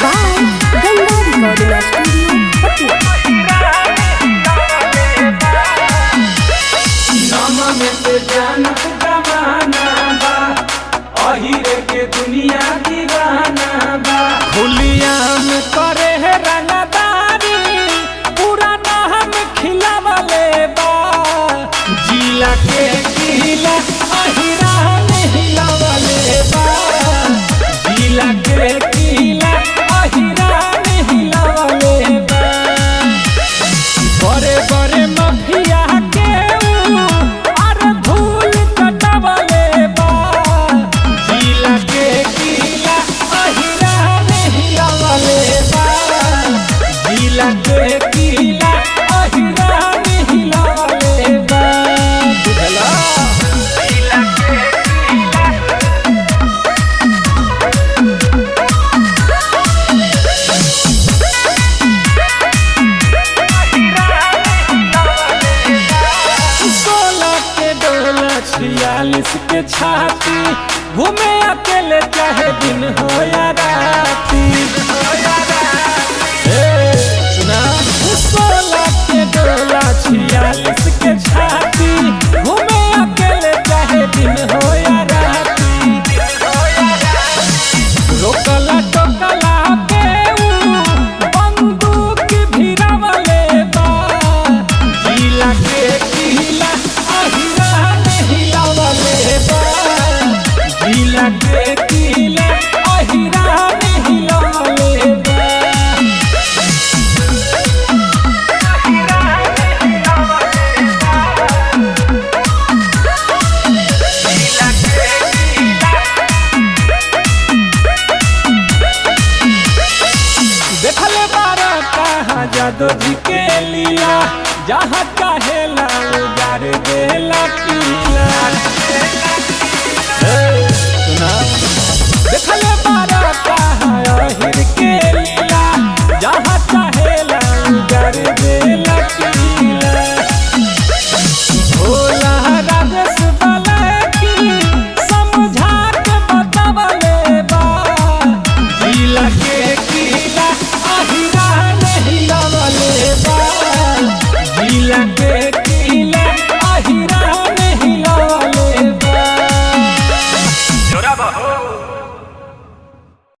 by Ganga Recording Studio, Patna. दुनिया दीवाना बा खुलियाम करे है रंगदारी पूरा नाम खिलावले बा जिला के किला अहिरा हिलावले बा जिला के किला अहिरा हिलावले बा बड़े बड़े माफिया के अरे धूल कटावले बा जिला के किला अहिरा हिलावले बा जिला के किला अहिरा हिलावले बा बुझला जिला के छियालीस के छाती घूमे अकेले चाहे दिन हो या राती सुना 16 के डोला 46 के छाती घूमे अकेले चाहे दिन हो या राती रोकला टोकला पे बंदूक भिरावले बा जिला के किला अहिरा हिलावले बा जिला के किला अहिरा हिलावले बा देखले बारा कहा जादू जी के लिया जहाँ चाहे